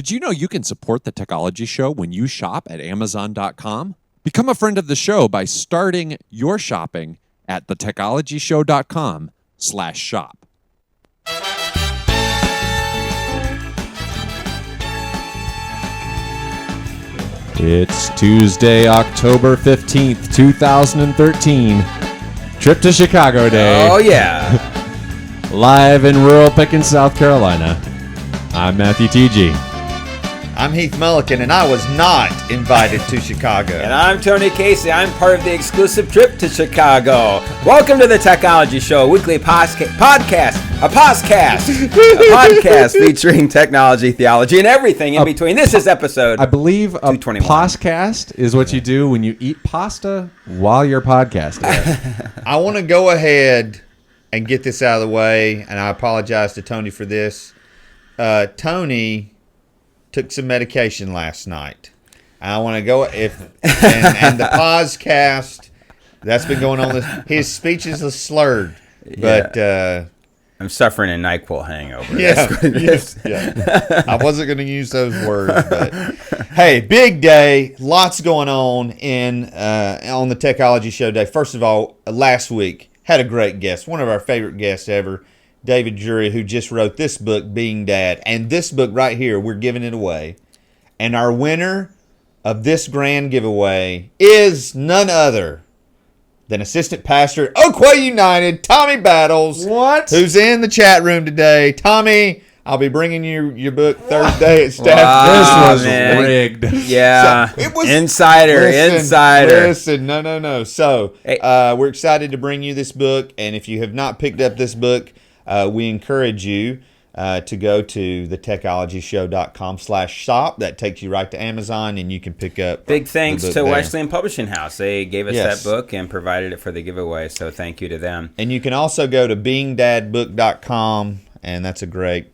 Did you know you can support the Technology Show when you shop at Amazon.com? Become a friend of the show by starting your shopping at thetechnologyshow.com/shop. It's Tuesday, October 15th, 2013. Trip to Chicago Day. Oh, yeah. Live in rural Pickens, South Carolina. I'm Matthew T.G. I'm Heath Mulliken, and I was not invited to Chicago. And I'm Tony Casey. I'm part of the exclusive trip to Chicago. Welcome to the Technology Show, a weekly podcast featuring technology, theology, and everything in between. This is episode I believe a 221. podcast is what you do when you eat pasta while you're podcasting. I want to go ahead and get this out of the way, and I apologize to Tony for this. Tony took some medication last night. I want to go and the podcast that's been going on. His speech is slurred, but I'm suffering a NyQuil hangover. Yeah. I wasn't going to use those words, but hey, big day, lots going on on the Technology Show day. First of all, last week had a great guest, one of our favorite guests ever, David Jury, who just wrote this book, Being Dad. And this book right here, we're giving it away. And our winner of this grand giveaway is none other than assistant pastor at Oakway United, Tommy Battles. What? Who's in the chat room today. Tommy, I'll be bringing you your book Thursday at staff. Wow, This was man. rigged. Yeah. So, it was Insider. Listen, no. So, Hey. we're excited to bring you this book. And if you have not picked up this book, we encourage you to go to thetechnologyshow.com/shop. That takes you right to Amazon, and you can pick up. Big thanks the book to there. Wesleyan Publishing House. They gave us Yes. that book and provided it for the giveaway, so thank you to them. And you can also go to beingdadbook.com, and that's a great.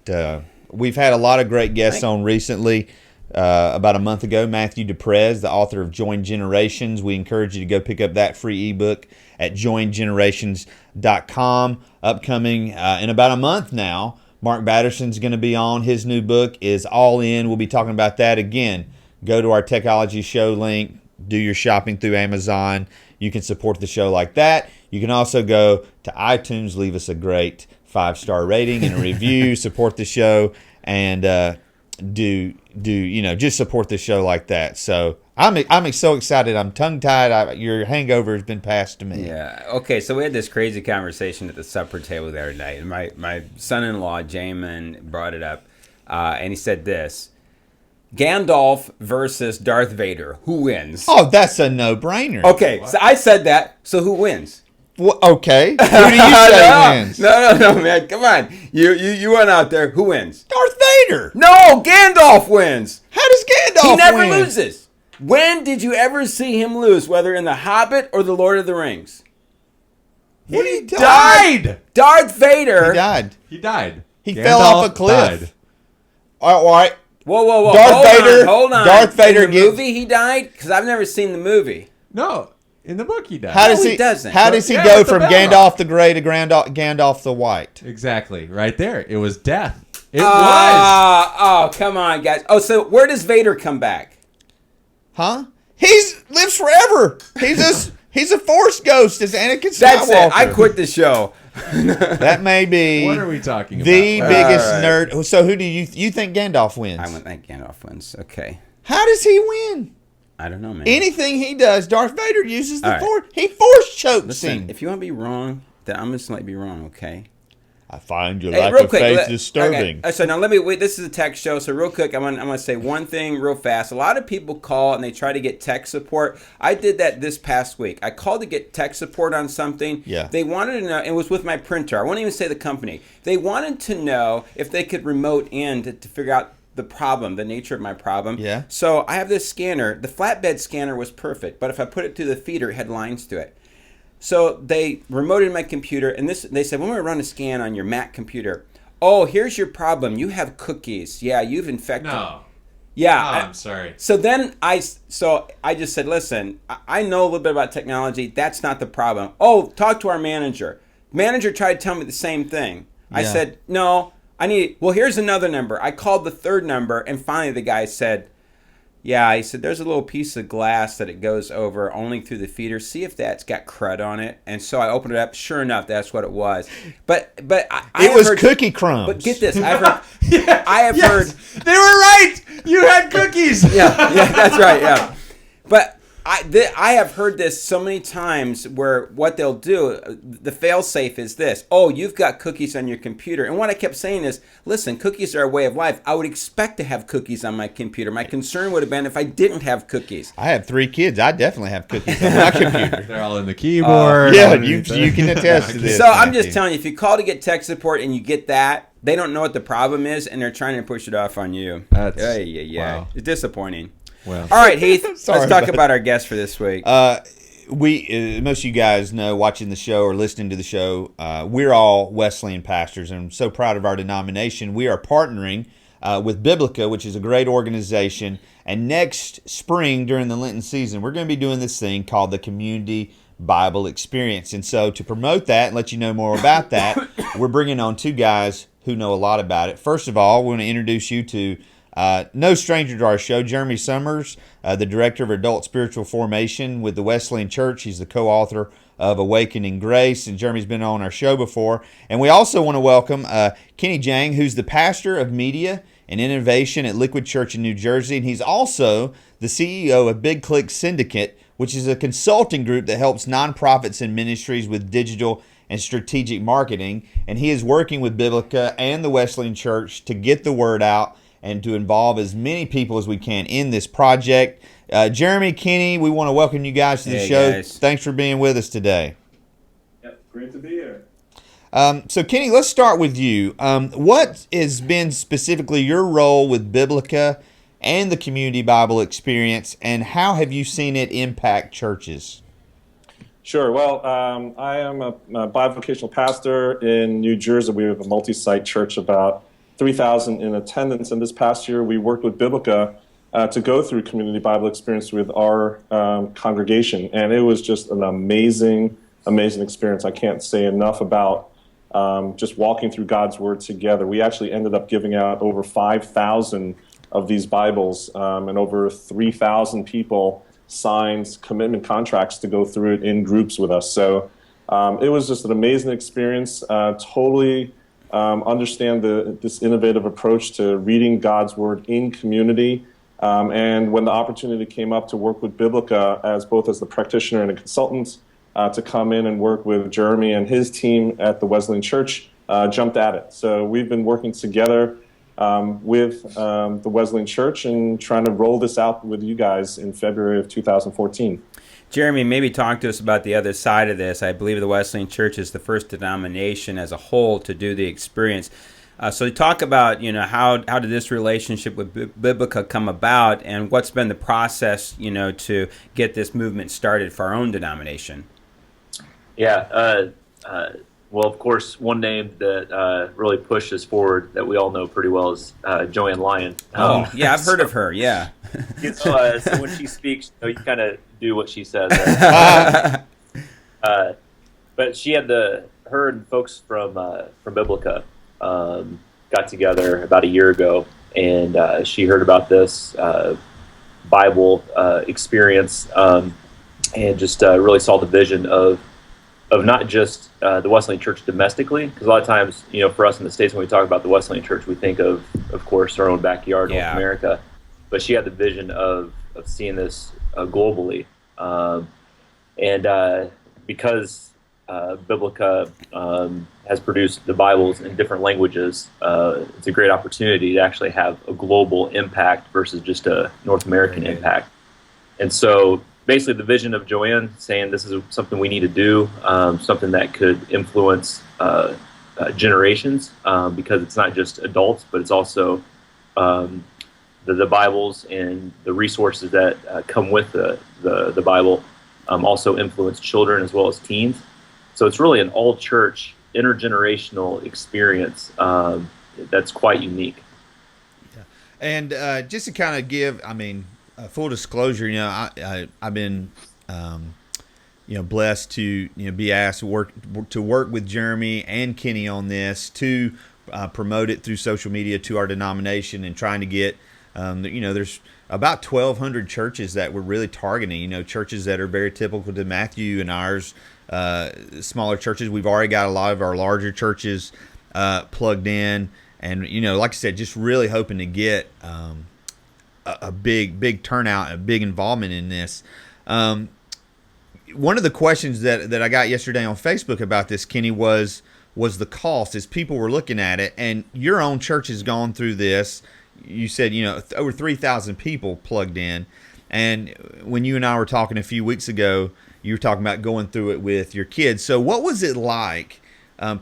We've had a lot of great guests on recently. About a month ago, Matthew Deprez, the author of Join Generations. We encourage you to go pick up that free ebook at joingenerations.com. Upcoming in about a month now, Mark Batterson's going to be on. His new book is All In. We'll be talking about that again. Go to our Technology Show link. Do your shopping through Amazon. You can support the show like that. You can also go to iTunes, leave us a great 5-star rating and a review. Support the show and just support the show like that. So I'm so excited. I'm tongue tied. Your hangover has been passed to me. Yeah. Okay. So we had this crazy conversation at the supper table the other night, and my son-in-law Jamin brought it up, and he said this: Gandalf versus Darth Vader, who wins? Oh, that's a no-brainer. Okay. So I said that. So who wins? Well, okay. Who do you say wins? No, man. Come on. You went out there. Who wins? Darth Vader. No, Gandalf wins. How does Gandalf He never win? loses. When did you ever see him lose, whether in The Hobbit or The Lord of the Rings? He Died! Darth Vader. He died. He fell off a cliff. died. All right. Whoa. Hold on. Darth Vader In the movie he died? Because I've never seen the movie. No, in the book he died. How does he he? doesn't. How does he Yeah, go with the from bell. Gandalf the Grey to Gandalf the White? Exactly, right there. It was death. It was. Oh, come on, guys. Oh, so where does Vader come back? Huh? Lives forever. He's a Force ghost. As Anakin Skywalker. That's it. I quit the show. That may be What are we talking the about? biggest All right. nerd. So who do you think Gandalf wins? I think Gandalf wins. Okay. How does he win? I don't know, man. Anything he does, Darth Vader uses the All right. Force. He Force chokes Listen, him. if you want to be wrong, then I'm just going to be wrong, okay? I find your Hey, lack real of quick, faith disturbing. Okay. So now let me wait. This is a tech show, so real quick, I'm gonna say one thing real fast. A lot of people call and they try to get tech support. I did that this past week. I called to get tech support on something. Yeah. They wanted to know. It was with my printer. I won't even say the company. They wanted to know if they could remote in to figure out the problem, the nature of my problem. Yeah. So I have this scanner. The flatbed scanner was perfect, but if I put it to the feeder, it had lines to it. So they remoted my computer, and they said, "We're going to run a scan on your Mac computer." Oh, here's your problem. You have cookies. Yeah, you've infected. No. Yeah. Oh, I'm sorry. So then I just said, "Listen, I know a little bit about technology. That's not the problem." Oh, talk to our manager. Manager tried to tell me the same thing. I Yeah. said, "No, Well, here's another number. I called the third number, and finally the guy said, yeah, he said, there's a little piece of glass that it goes over only through the feeder. See if that's got crud on it. And so I opened it up. Sure enough, that's what it was. But I It was heard, cookie crumbs. But get this. I've heard. I have heard. They were right. You had cookies. Yeah, that's right. Yeah. But I have heard this so many times where what they'll do, the fail-safe is this. Oh, you've got cookies on your computer. And what I kept saying is, listen, cookies are a way of life. I would expect to have cookies on my computer. My concern would have been if I didn't have cookies. I have 3 kids. I definitely have cookies on my computer. They're all in the keyboard. Yeah, you can attest to this. So I'm just Matthew. telling you, if you call to get tech support and you get that, they don't know what the problem is, and they're trying to push it off on you. Yeah. Wow. It's disappointing. Well. All right, Heath, Sorry let's talk about about our guest for this week. We most of you guys know, watching the show or listening to the show, we're all Wesleyan pastors, and I'm so proud of our denomination. We are partnering with Biblica, which is a great organization, and next spring during the Lenten season, we're going to be doing this thing called the Community Bible Experience. And so to promote that and let you know more about that, we're bringing on 2 guys who know a lot about it. First of all, we want to introduce you to no stranger to our show, Jeremy Summers, the Director of Adult Spiritual Formation with the Wesleyan Church. He's the co-author of Awakening Grace, and Jeremy's been on our show before. And we also want to welcome Kenny Jang, who's the Pastor of Media and Innovation at Liquid Church in New Jersey, and he's also the CEO of Big Click Syndicate, which is a consulting group that helps nonprofits and ministries with digital and strategic marketing. And he is working with Biblica and the Wesleyan Church to get the word out and to involve as many people as we can in this project. Jeremy, Kenny, we want to welcome you guys to the show. Guys. Thanks for being with us today. Yep, great to be here. So, Kenny, let's start with you. What has been specifically your role with Biblica and the Community Bible Experience, and how have you seen it impact churches? Sure. Well, I am a bivocational pastor in New Jersey. We have a multi-site church, about 3,000 in attendance. And this past year, we worked with Biblica to go through Community Bible Experience with our congregation. And it was just an amazing experience. I can't say enough about just walking through God's Word together. We actually ended up giving out over 5,000 of these Bibles, and over 3,000 people signed commitment contracts to go through it in groups with us. So it was just an amazing experience. Totally understand this innovative approach to reading God's Word in community. And when the opportunity came up to work with Biblica as the practitioner and a consultant, to come in and work with Jeremy and his team at the Wesleyan Church, jumped at it. So we've been working together with the Wesleyan Church and trying to roll this out with you guys in February of 2014. Jeremy, maybe talk to us about the other side of this. I believe the Wesleyan Church is the first denomination as a whole to do the experience. So talk about, how did this relationship with Biblica come about, and what's been the process, to get this movement started for our own denomination? Yeah. Well, of course, one name that really pushed us forward that we all know pretty well is Joanne Lyon. Yeah, I've heard of her, yeah. So when she speaks, you kind of do what she says. But she had her and folks from Biblica got together about a year ago, and she heard about this Bible experience, and just really saw the vision of not just the Wesleyan Church domestically, because a lot of times, for us in the States, when we talk about the Wesleyan Church, we think of course, our own backyard, North America. But she had the vision of seeing this globally. And because Biblica has produced the Bibles in different languages, it's a great opportunity to actually have a global impact versus just a North American impact. And so basically the vision of Joanne saying this is something we need to do, something that could influence generations, because it's not just adults, but it's also the Bibles and the resources that come with the Bible also influence children as well as teens. So it's really an all-church, intergenerational experience that's quite unique. Yeah. And just to kind of give, full disclosure, I've been, blessed to be asked to work with Jeremy and Kenny on this, two promote it through social media to our denomination and trying to get, there's about 1,200 churches that we're really targeting, churches that are very typical to Matthew and ours, smaller churches. We've already got a lot of our larger churches plugged in. And, like I said, just really hoping to get a big turnout, a big involvement in this. One of the questions that I got yesterday on Facebook about this, Kenny, was the cost as people were looking at it. And your own church has gone through this. You said, over 3,000 people plugged in. And when you and I were talking a few weeks ago, you were talking about going through it with your kids. So what was it like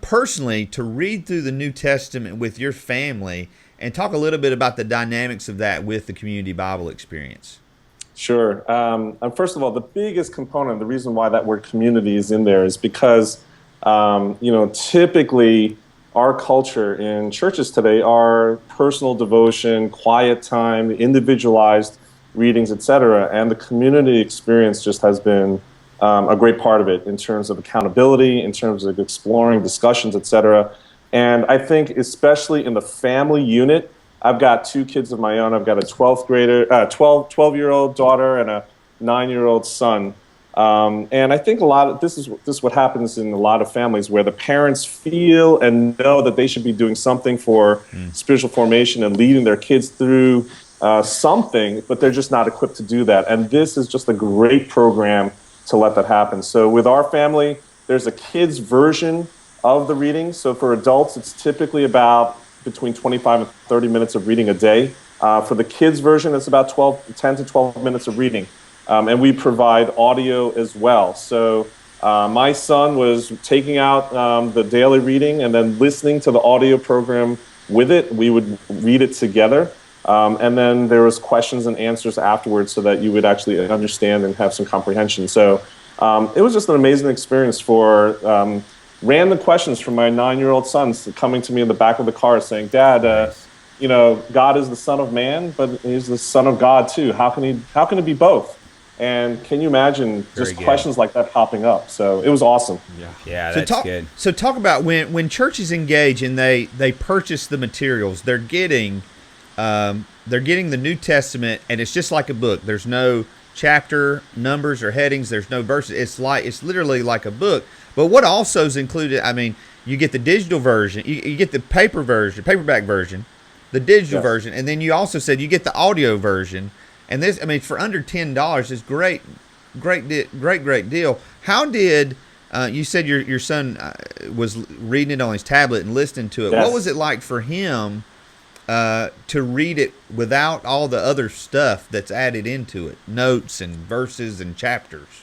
personally to read through the New Testament with your family, and talk a little bit about the dynamics of that with the Community Bible Experience? Sure. And first of all, the biggest component, the reason why that word community is in there is because, typically our culture in churches today are personal devotion, quiet time, individualized readings, etc. And the community experience just has been a great part of it in terms of accountability, in terms of exploring discussions, etc. And I think especially in the family unit, I've got 2 kids of my own. I've got a 12-year-old daughter and a 9-year-old son. And I think this is what happens in a lot of families, where the parents feel and know that they should be doing something for spiritual formation and leading their kids through something, but they're just not equipped to do that. And this is just a great program to let that happen. So with our family, there's a kids version of the reading. So for adults, it's typically about between 25 and 30 minutes of reading a day. For the kids version, it's about 10 to 12 minutes of reading. And we provide audio as well. So my son was taking out the daily reading and then listening to the audio program with it. We would read it together. And then there was questions and answers afterwards so that you would actually understand and have some comprehension. So it was just an amazing experience for random questions from my 9-year-old son coming to me in the back of the car saying, "Dad, God is the Son of Man, but he's the Son of God too. How can it be both?" And can you imagine just questions like that popping up? So it was awesome. Yeah, that's good. So talk about when churches engage and they purchase the materials, they're getting the New Testament, and it's just like a book. There's no chapter numbers or headings. There's no verses. It's literally like a book. But what also is included? I mean, you get the digital version, you get the paperback version, the digital version, and then you also said you get the audio version. And this, I mean, for under $10, is great deal. How did you said your son was reading it on his tablet and listening to it? Yes. What was it like for him to read it without all the other stuff that's added into it, notes and verses and chapters?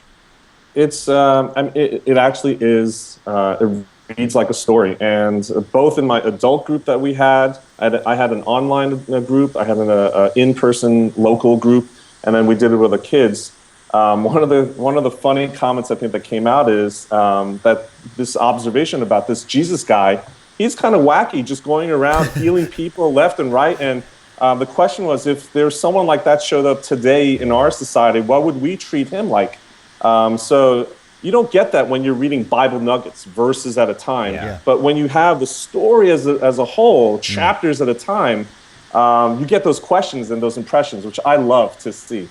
It's it actually is. It reads like a story, and both in my adult group that we had, I had an online group, I had an in-person local group, and then we did it with the kids. One of the funny comments I think that came out is that this observation about this Jesus guy, he's kind of wacky, just going around healing people left and right. And the question was, if there's someone like that showed up today in our society, what would we treat him like? So you don't get that when you're reading Bible nuggets, verses at a time. Yeah. But when you have the story as a whole, chapters at a time, you get those questions and those impressions, which I love to see.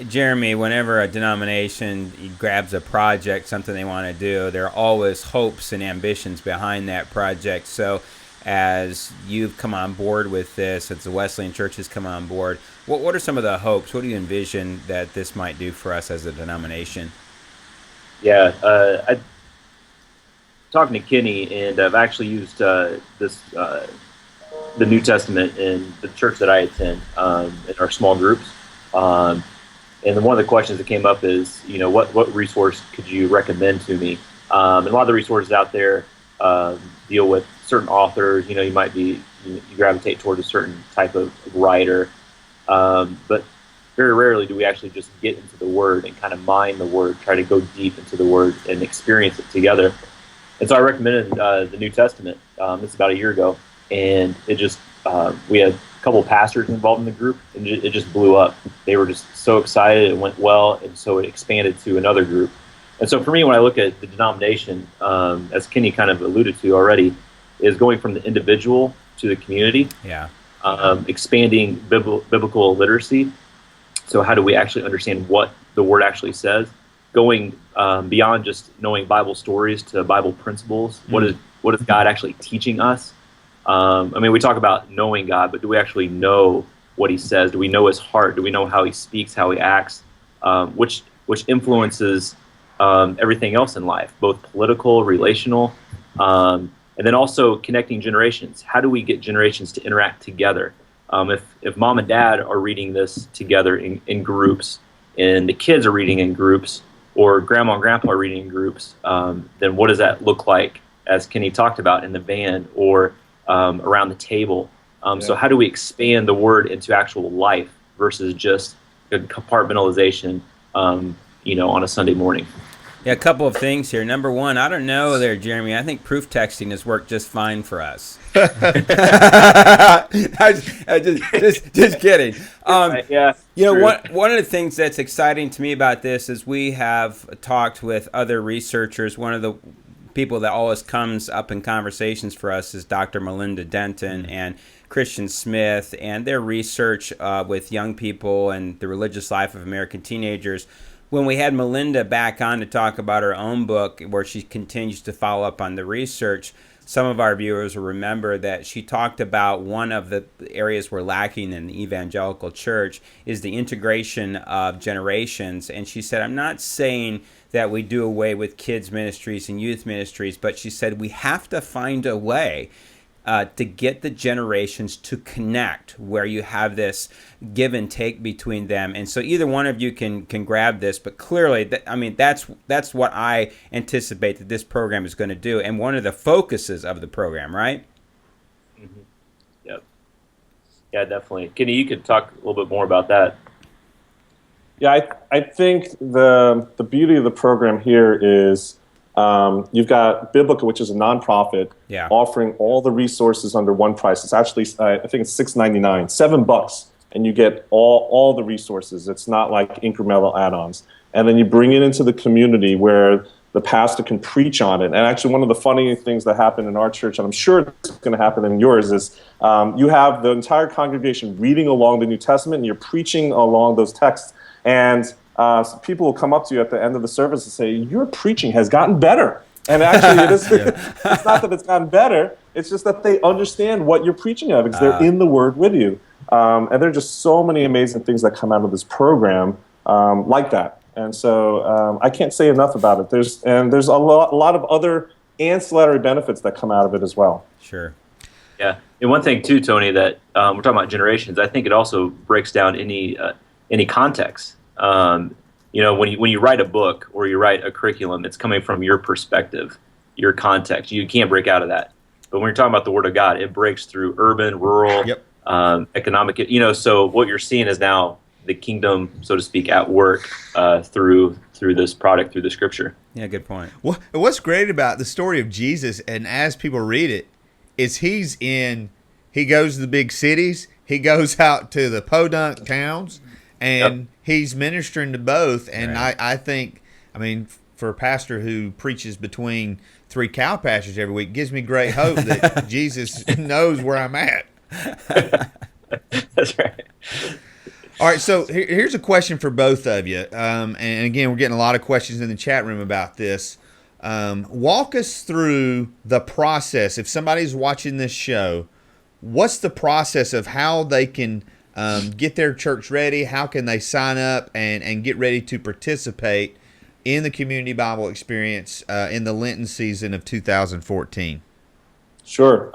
Jeremy, whenever a denomination grabs a project, something they want to do, there are always hopes and ambitions behind that project. So as you've come on board with this, as the Wesleyan Church has come on board, what are some of the hopes? What do you envision that this might do for us as a denomination? Yeah, I talking to Kenny, and I've actually used the New Testament in the church that I attend in our small groups. And one of the questions that came up is, what resource could you recommend to me? And a lot of the resources out there deal with certain authors. You might you gravitate toward a certain type of writer, but very rarely do we actually just get into the Word and kind of mine the Word, try to go deep into the Word and experience it together. And so I recommended the New Testament. This about a year ago, and it just we had a couple of pastors involved in the group, and it just blew up. They were just so excited. It went well, and so it expanded to another group. And so for me, when I look at the denomination, as Kenny kind of alluded to already, is going from the individual to the community. Yeah. Expanding biblical literacy. So how do we actually understand what the Word actually says? Going beyond just knowing Bible stories to Bible principles. What is God actually teaching us? I mean, we talk about knowing God, but do we actually know what He says? Do we know His heart? Do we know how He speaks, how He acts, which influences everything else in life, both political, relational, and then also connecting generations. How do we get generations to interact together? If mom and dad are reading this together in groups, and the kids are reading in groups, or grandma and grandpa are reading in groups, then what does that look like, as Kenny talked about, in the van or around the table? So how do we expand the Word into actual life versus just a compartmentalization, on a Sunday morning? Yeah, a couple of things here. Number one, I don't know there, Jeremy. I think proof texting has worked just fine for us. Just kidding. Yeah. One of the things that's exciting to me about this is we have talked with other researchers. One of the people that always comes up in conversations for us is Dr. Melinda Denton and Christian Smith, and their research with young people and the religious life of American teenagers. When we had Melinda back on to talk about her own book, where she continues to follow up on the research, some of our viewers will remember that she talked about one of the areas we're lacking in the evangelical church is the integration of generations. And she said, I'm not saying that we do away with kids ministries and youth ministries, but she said we have to find a way to get the generations to connect, where you have this give and take between them. And so either one of you can grab this, but clearly, that's what I anticipate that this program is going to do, and one of the focuses of the program, right? Mm-hmm. Yep. Yeah, definitely. Kenny, you could talk a little bit more about that. Yeah, I think the beauty of the program here is you've got Biblica, which is a nonprofit, offering all the resources under one price. It's actually, I think it's $6.99, $7, and you get all the resources. It's not like incremental add-ons. And then you bring it into the community where the pastor can preach on it. And actually, one of the funny things that happened in our church, and I'm sure it's going to happen in yours, is you have the entire congregation reading along the New Testament, and you're preaching along those texts. And so people will come up to you at the end of the service and say, your preaching has gotten better. And actually, it's not that it's gotten better. It's just that they understand what you're preaching of because they're in the Word with you. And there are just so many amazing things that come out of this program like that. And so I can't say enough about it. There's a lot of other ancillary benefits that come out of it as well. Sure. Yeah. And one thing, too, Tony, that we're talking about generations, I think it also breaks down any context. When you write a book or you write a curriculum, it's coming from your perspective, your context. You can't break out of that. But when you're talking about the Word of God, it breaks through urban, rural, economic. So what you're seeing is now the kingdom, so to speak, at work through this product, through the Scripture. Yeah, good point. Well, what's great about the story of Jesus, and as people read it, is he goes to the big cities, he goes out to the podunk towns, and he's ministering to both. And right. I think, for a pastor who preaches between 3 cow pastures every week, gives me great hope that Jesus knows where I'm at. That's right. All right, so here's a question for both of you. And again, we're getting a lot of questions in the chat room about this. Walk us through the process. If somebody's watching this show, what's the process of how they can get their church ready? How can they sign up and get ready to participate in the Community Bible Experience in the Lenten season of 2014? Sure.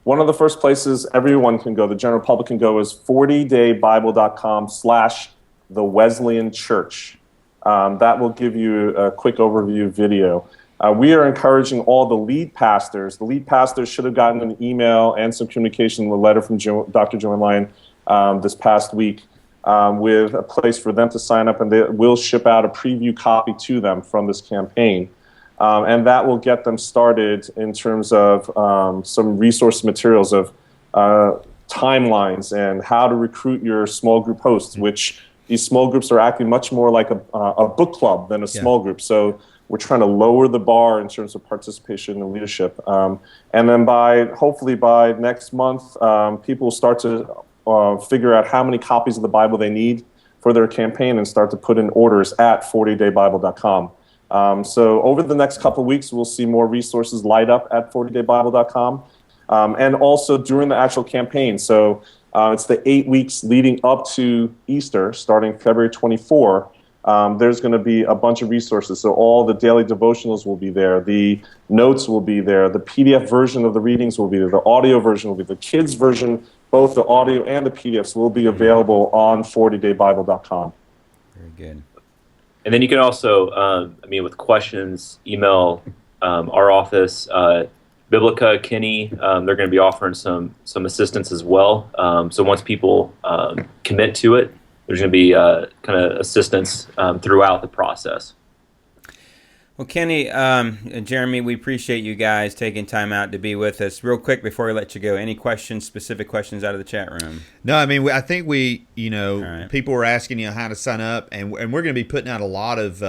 One of the first places everyone can go, the general public can go, is 40daybible.com/the Wesleyan Church. That will give you a quick overview video. We are encouraging all the lead pastors. The lead pastors should have gotten an email and some communication, a letter from Dr. Joanne Lyon this past week with a place for them to sign up, and they will ship out a preview copy to them from this campaign. And that will get them started in terms of some resource materials of timelines and how to recruit your small group hosts, which these small groups are acting much more like a book club than a small group. So We're trying to lower the bar in terms of participation and leadership. And then hopefully by next month, people will start to figure out how many copies of the Bible they need for their campaign and start to put in orders at 40daybible.com. So over the next couple of weeks, we'll see more resources light up at 40daybible.com. And also during the actual campaign. So it's the 8 weeks leading up to Easter, starting February 24. There's going to be a bunch of resources. So all the daily devotionals will be there. The notes will be there. The PDF version of the readings will be there. The audio version will be there. The kids version, both the audio and the PDFs, will be available on 40daybible.com. Very good. And then you can also, with questions, email our office, Biblica, Kenny. They're going to be offering some assistance as well. So once people commit to it, there's going to be kind of assistance throughout the process. Well, Kenny, Jeremy, we appreciate you guys taking time out to be with us. Real quick before we let you go, any questions, specific questions out of the chat room? No, I mean, I think right. people were asking how to sign up, and we're going to be putting out a lot of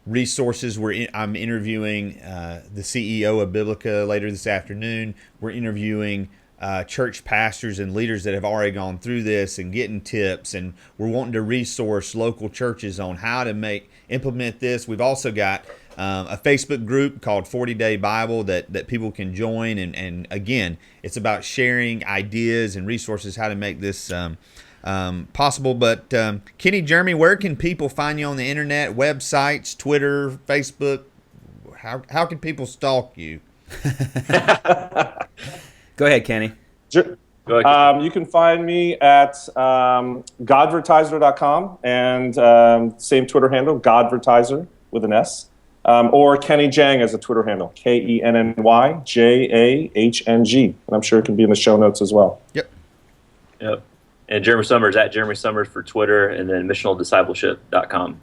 resources. I'm interviewing the CEO of Biblica later this afternoon. We're interviewing church pastors and leaders that have already gone through this and getting tips, and we're wanting to resource local churches on how to implement this. We've also got a Facebook group called 40 Day Bible that people can join, and again, it's about sharing ideas and resources how to make this possible. But Kenny, Jeremy, where can people find you on the internet? Websites, Twitter, Facebook? How can people stalk you? Go ahead, Kenny. Go ahead. You can find me at godvertiser.com and same Twitter handle, Godvertiser with an S, or Kenny Jang as a Twitter handle, KennyJahng, and I'm sure it can be in the show notes as well. Yep. And Jeremy Summers at Jeremy Summers for Twitter, and then missionaldiscipleship.com.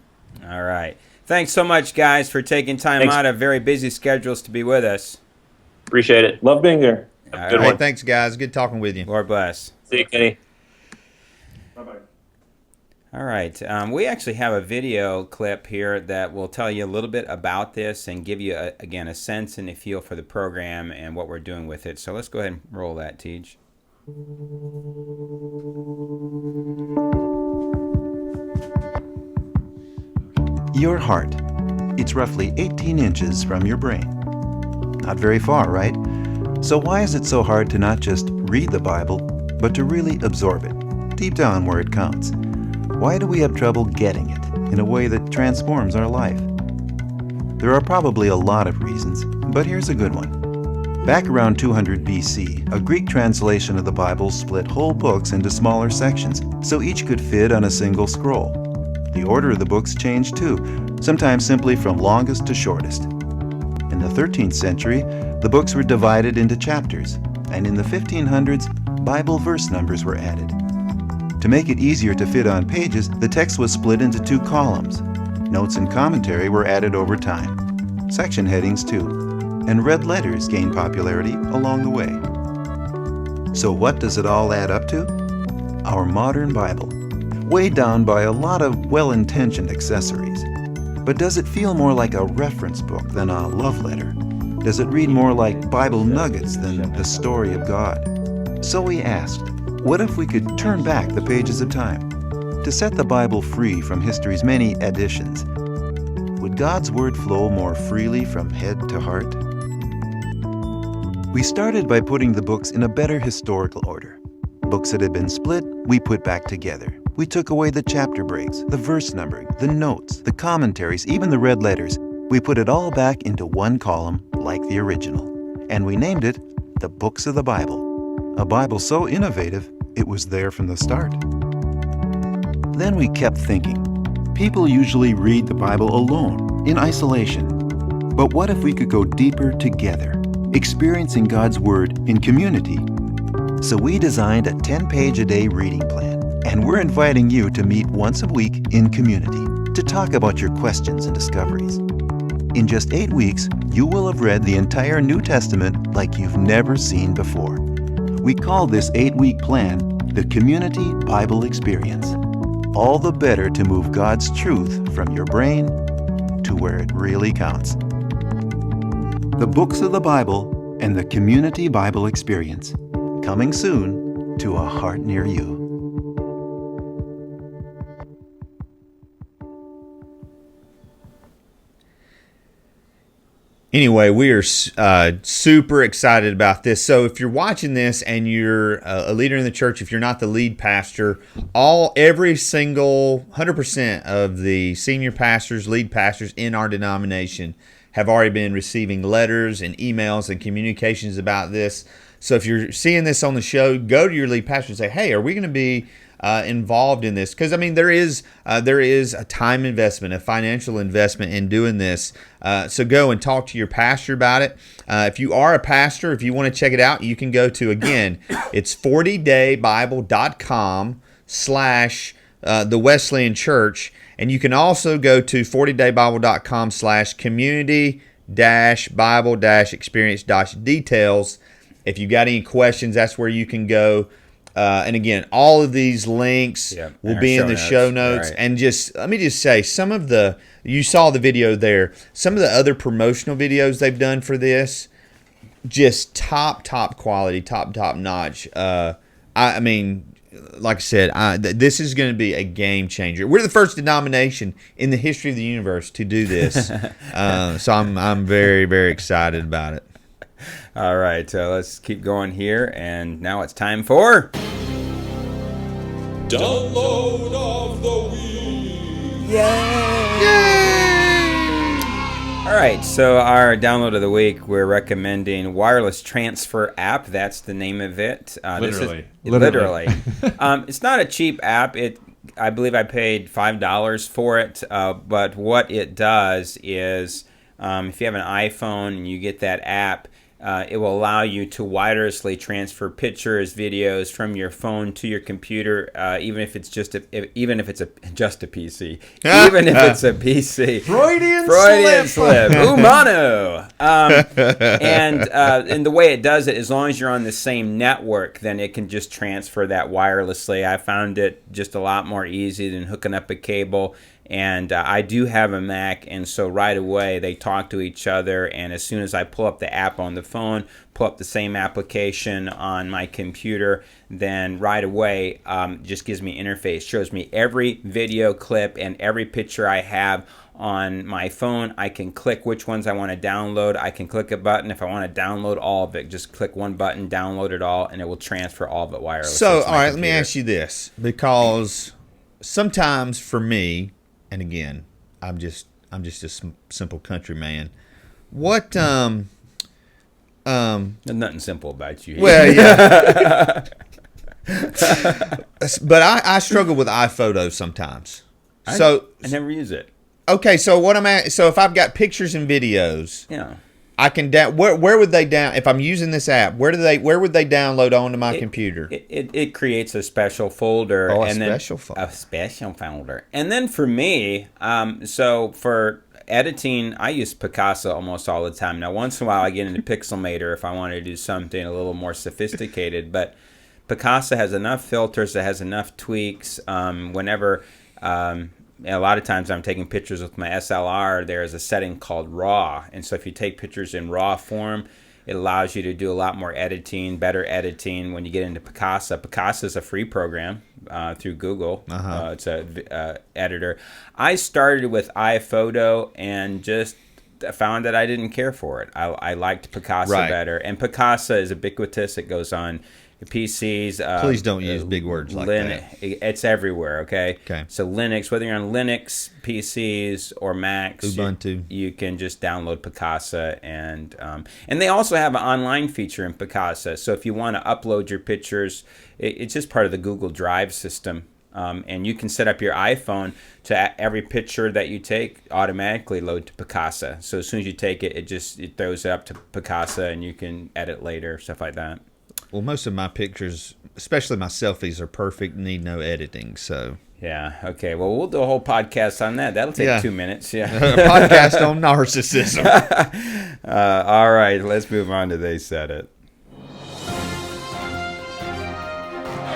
All right. Thanks so much, guys, for taking time out of very busy schedules to be with us. Appreciate it. Love being here. Good Hey, one. thanks, guys. Good talking with you. Lord bless. See you, Kenny. Bye-bye. All right. We actually have a video clip here that will tell you a little bit about this and give you, again, a sense and a feel for the program and what we're doing with it. So let's go ahead and roll that, Tej. Your heart. It's roughly 18 inches from your brain. Not very far, right? So why is it so hard to not just read the Bible, but to really absorb it, deep down where it counts? Why do we have trouble getting it in a way that transforms our life? There are probably a lot of reasons, but here's a good one. Back around 200 BC, a Greek translation of the Bible split whole books into smaller sections, so each could fit on a single scroll. The order of the books changed too, sometimes simply from longest to shortest. In the 13th century, the books were divided into chapters, and in the 1500s, Bible verse numbers were added. To make it easier to fit on pages, the text was split into 2 columns. Notes and commentary were added over time. Section headings too, and red letters gained popularity along the way. So what does it all add up to? Our modern Bible, weighed down by a lot of well-intentioned accessories. But does it feel more like a reference book than a love letter? Does it read more like Bible nuggets than the story of God? So we asked, what if we could turn back the pages of time to set the Bible free from history's many editions? Would God's Word flow more freely from head to heart? We started by putting the books in a better historical order. Books that had been split, we put back together. We took away the chapter breaks, the verse numbering, the notes, the commentaries, even the red letters. We put it all back into one column, like the original. And we named it the Books of the Bible. A Bible so innovative, it was there from the start. Then we kept thinking. People usually read the Bible alone, in isolation. But what if we could go deeper together, experiencing God's Word in community? So we designed a 10-page-a-day reading plan. And we're inviting you to meet once a week in community to talk about your questions and discoveries. In just 8 weeks, you will have read the entire New Testament like you've never seen before. We call this 8-week plan the Community Bible Experience. All the better to move God's truth from your brain to where it really counts. The Books of the Bible and the Community Bible Experience, coming soon to a heart near you. Anyway, we are super excited about this. So if you're watching this and you're a leader in the church, if you're not the lead pastor, every single 100% of the senior pastors, lead pastors in our denomination have already been receiving letters and emails and communications about this. So if you're seeing this on the show, go to your lead pastor and say, hey, are we going to be involved in this? Because I mean, there is a time investment, a financial investment in doing this. So go and talk to your pastor about it. If you are a pastor, if you want to check it out, you can go to, again, it's 40daybible.com/the Wesleyan Church, and you can also go to 40daybible.com/community-bible-experience-details. If you got any questions, that's where you can go. And again, all of these links will be in the show notes. Right. And let me just say, you saw the video there, some of the other promotional videos they've done for this, just top quality, top notch. I mean, like I said, this is going to be a game changer. We're the first denomination in the history of the universe to do this. So I'm very, very excited about it. All right, let's keep going here, and now it's time for Download of the Week. All right, so our download of the week, we're recommending Wireless Transfer App. That's the name of it. Literally. It's not a cheap app. I believe I paid $5 for it, but what it does is if you have an iPhone and you get that app, it will allow you to wirelessly transfer pictures, videos from your phone to your computer, even if it's just a PC. Even if it's a PC. Freudian slip. Umano. And the way it does it, as long as you're on the same network, then it can just transfer that wirelessly. I found it just a lot more easy than hooking up a cable. And I do have a Mac, and so right away they talk to each other, and as soon as I pull up the app on the phone, pull up the same application on my computer, then right away just gives me interface, shows me every video clip and every picture I have on my phone. I can click which ones I want to download. I can click a button if I want to download all of it. Just click one button, download it all, and it will transfer all of it wirelessly. So, all right, let me ask you this, because sometimes for me, and again, I'm just a simple country man. What There's nothing simple about you. Well, yeah. But I struggle with iPhoto sometimes. I never use it. Okay, so so if I've got pictures and videos, Yeah. I can where would they if I'm using this app, where would they download onto my computer? It creates a special folder. Oh, a special folder. And then for me, so for editing, I use Picasa almost all the time. Now, once in a while I get into Pixelmator if I want to do something a little more sophisticated, but Picasa has enough filters, it has enough tweaks. Whenever a lot of times I'm taking pictures with my SLR, there's a setting called RAW. And so if you take pictures in RAW form, it allows you to do a lot more editing, better editing when you get into Picasa. Picasa is a free program through Google. It's a editor. I started with iPhoto and just found that I didn't care for it. I liked Picasa better. And Picasa is ubiquitous. It goes on PCs. Please don't use big words like that. It's everywhere, okay? Okay. So Linux, whether you're on Linux, PCs, or Macs, Ubuntu, you can just download Picasa. And they also have an online feature in Picasa. So if you want to upload your pictures, it's just part of the Google Drive system. And you can set up your iPhone to every picture that you take automatically load to Picasa. So as soon as you take it, it throws it up to Picasa, and you can edit later, stuff like that. Well, most of my pictures, especially my selfies, are perfect, need no editing. So yeah, okay. Well, we'll do a whole podcast on that. That'll take 2 minutes. Yeah, podcast on narcissism. All right, let's move on to They Said It.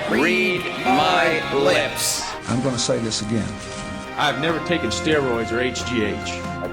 Read my lips. I'm going to say this again. I've never taken steroids or HGH. I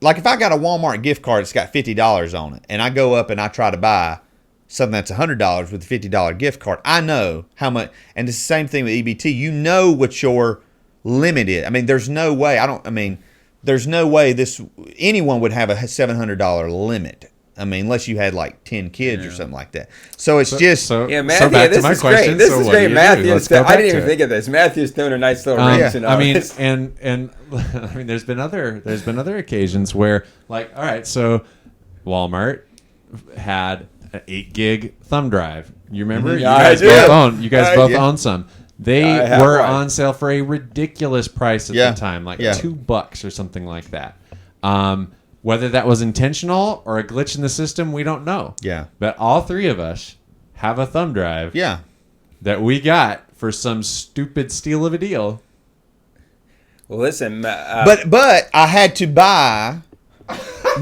like if I got a Walmart gift card that's got $50 on it, and I go up and I try to buy something that's $100 with a $50 gift card, I know how much. And it's the same thing with EBT. You know what your limit is. I mean, there's no way. There's no way anyone would have a $700 limit. I mean, unless you had like 10 kids or something like that. So it's Yeah, Matthew, this is great. This is great, Matthew. I didn't even think of this. Matthew's doing a nice little range and all I mean, this. and I mean, there's been other occasions where, like, all right, so Walmart had an 8 gig thumb drive. You remember? Yeah, I do. You guys both own some. They have were one. on sale for a ridiculous price at the time, like $2 or something like that. Whether that was intentional or a glitch in the system, we don't know. Yeah. But all three of us have a thumb drive that we got for some stupid steal of a deal. Well, listen. But I had to buy,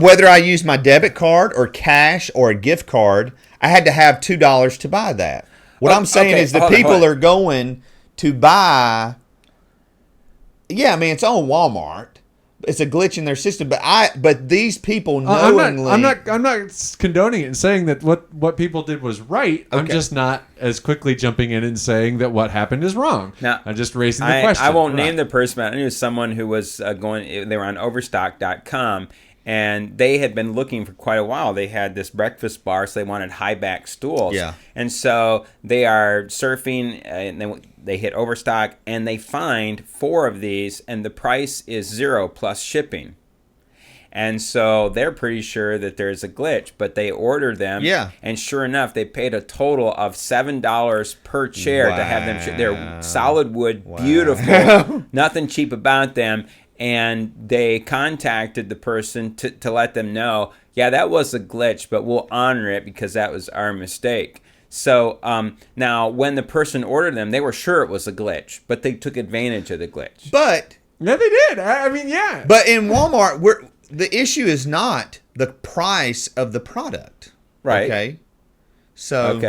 whether I used my debit card or cash or a gift card, I had to have $2 to buy that. What I'm saying is the people are going to buy. Yeah, I mean, it's on Walmart. It's a glitch in their system, but these people knowingly. I'm not condoning it and saying that what people did was right. I'm just not as quickly jumping in and saying that what happened is wrong. Now, I'm just raising the question. I won't name the person, but I knew someone who was going. They were on Overstock.com, and they had been looking for quite a while. They had this breakfast bar, so they wanted high back stools. Yeah. And so they are surfing, and they hit Overstock, and they find 4 of these, and the price is $0 plus shipping. And so they're pretty sure that there's a glitch, but they ordered them. Yeah. And sure enough, they paid a total of $7 per chair to have them. They're solid wood, beautiful, nothing cheap about them. And they contacted the person to let them know, yeah, that was a glitch, but we'll honor it because that was our mistake. So now when the person ordered them, they were sure it was a glitch, but they took advantage of the glitch. But yeah, they did. I mean, yeah. But in Walmart, the issue is not the price of the product. Right. Okay. So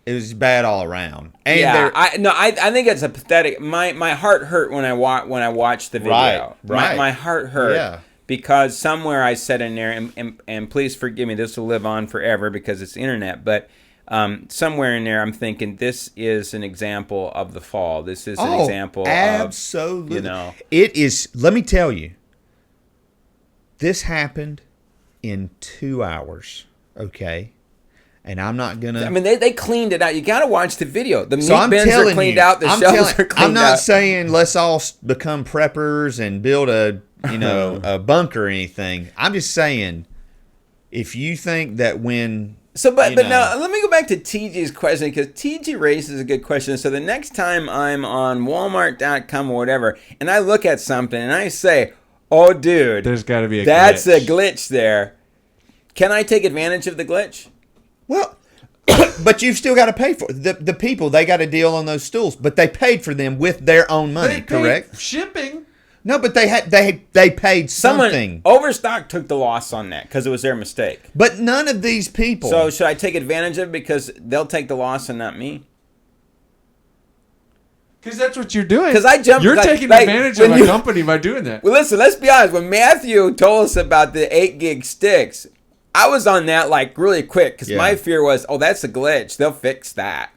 it was bad all around. And I think it's a pathetic. My heart hurt when I watched the video. Right. My heart hurt. Yeah. Because somewhere I said in there, and please forgive me, this will live on forever because it's the internet, but somewhere in there I'm thinking this is an example of the fall. This is an example absolutely. of, It is, let me tell you, this happened in 2 hours, okay? And I'm not going to... I mean, they cleaned it out. You got to watch the video. The meat bins are cleaned out. The shelves are cleaned out. I'm not saying let's all become preppers and build a bunker or anything. I'm just saying, if you think that when... But now let me go back to TG's question, because TG raises a good question. So the next time I'm on Walmart.com or whatever, and I look at something and I say, oh, dude, there's got to be that's a glitch there. Can I take advantage of the glitch? Well, but you've still got to pay for it. The people, they got a deal on those stools, but they paid for them with their own money, correct? Shipping. No, but they paid something. Overstock took the loss on that because it was their mistake. But none of these people. So should I take advantage of it because they'll take the loss and not me? Because that's what you're doing. Because I jumped. You're taking advantage of a company by doing that. Well, listen. Let's be honest. When Matthew told us about the 8 gig sticks, I was on that like really quick because my fear was, oh, that's a glitch. They'll fix that.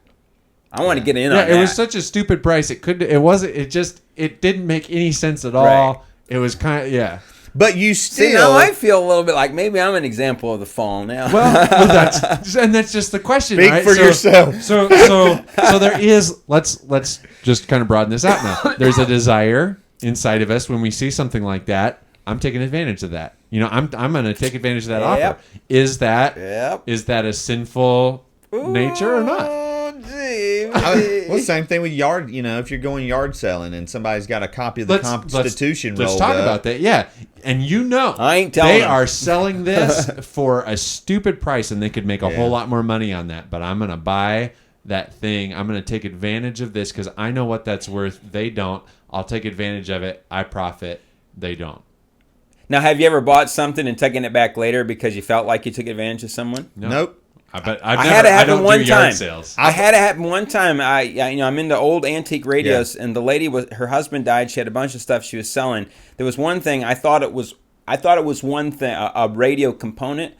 I want to get in on that. It was such a stupid price. It didn't make any sense at all. Right. It was kind of, But you still... See, now I feel a little bit like maybe I'm an example of the fall now. Well, that's just the question, Speak right? for yourself. So there is, let's just kind of broaden this out now. There's a desire inside of us when we see something like that. I'm taking advantage of that. I'm going to take advantage of that offer. Is that a sinful nature or not? Well, same thing with yard. If you're going yard selling and somebody's got a copy of the Constitution rolled let's talk about that. Yeah, and I ain't telling they them. are selling this for a stupid price, and they could make a whole lot more money on that. But I'm gonna buy that thing. I'm gonna take advantage of this because I know what that's worth. They don't. I'll take advantage of it. I profit. They don't. Now, have you ever bought something and taken it back later because you felt like you took advantage of someone? No. Nope. I had it happen one time. Sales. I had it happen one time. I'm into old antique radios, and the lady her husband died. She had a bunch of stuff she was selling. There was one thing I thought it was I thought it was one thing, a radio component.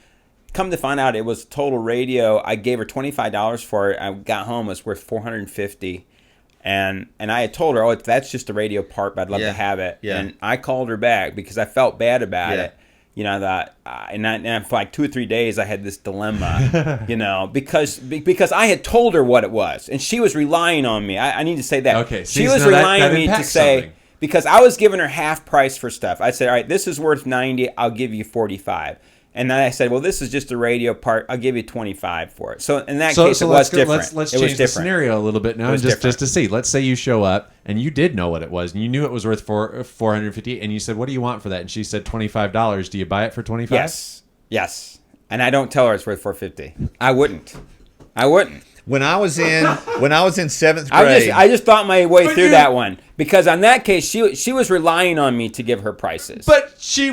Come to find out, it was total radio. I gave her $25 for it. I got home, it was worth $450. And I had told her, oh, that's just a radio part, but I'd love to have it. Yeah. And I called her back because I felt bad about it. You know, that, and for like 2 or 3 days, I had this dilemma, you know, because I had told her what it was, and she was relying on me. I need to say that. Okay, she was relying on me to say, something. because I was giving her half price for stuff. I said, all right, this is worth 90. I'll give you 45. And then I said, well, this is just a radio part. I'll give you 25 for it. So in that case, it was different. Let's it was change the different. scenario a little bit now, and just to see. Let's say you show up and you did know what it was, and you knew it was worth $450, and you said, "What do you want for that?" And she said $25. Do you buy it for $25? Yes. And I don't tell her it's worth $450. I wouldn't. When I was in seventh grade, I just thought my way through that one, because on that case, she was relying on me to give her prices. But she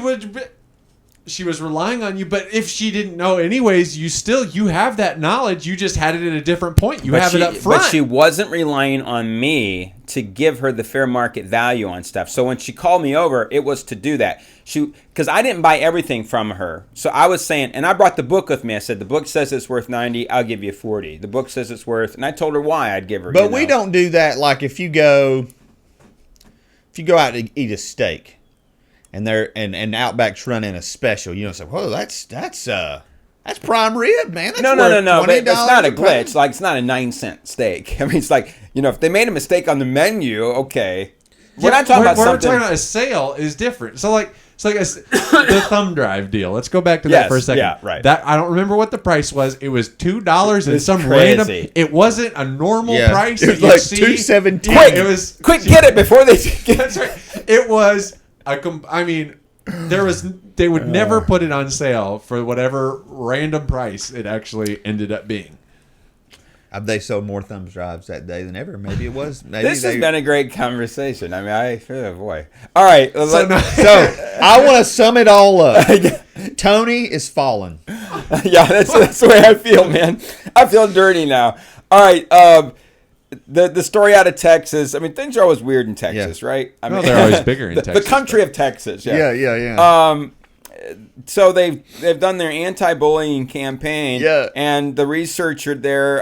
was relying on you, but if she didn't know anyways, you have that knowledge. You just had it at a different point. You have it up front. But she wasn't relying on me to give her the fair market value on stuff. So when she called me over, it was to do that. Because I didn't buy everything from her. So I was saying, and I brought the book with me. I said, the book says it's worth 90. I'll give you 40. The book says it's worth, and I told her why I'd give her. But we don't do that. Like if you go out to eat a steak, and and Outback's running a special, you know, say, whoa, that's prime rib, man. That's No. worth But it's not a $20 glitch. Like, it's not a 9-cent steak. I mean, it's like, you know, if they made a mistake on the menu, okay. We're not talking about something. We're talking about a sale is different. So like the thumb drive deal. Let's go back to that for a second. Yeah, right. That I don't remember what the price was. It was $2 and some crazy. random. It wasn't a normal price. It was that like you see. $2.17. Yeah, it was Quick, get it before they. That's right. It was they would never put it on sale for whatever random price it actually ended up being. They sold more thumb drives that day than ever. Maybe it was. This has been a great conversation. I mean, boy. All right. So I want to sum it all up. Tony is fallen. Yeah, that's the way I feel, man. I feel dirty now. All right. The story out of Texas. I mean, things are always weird in Texas, right? I mean, they're always bigger in Texas. The country of Texas. Yeah. So they've done their anti-bullying campaign. Yeah. And the researcher there,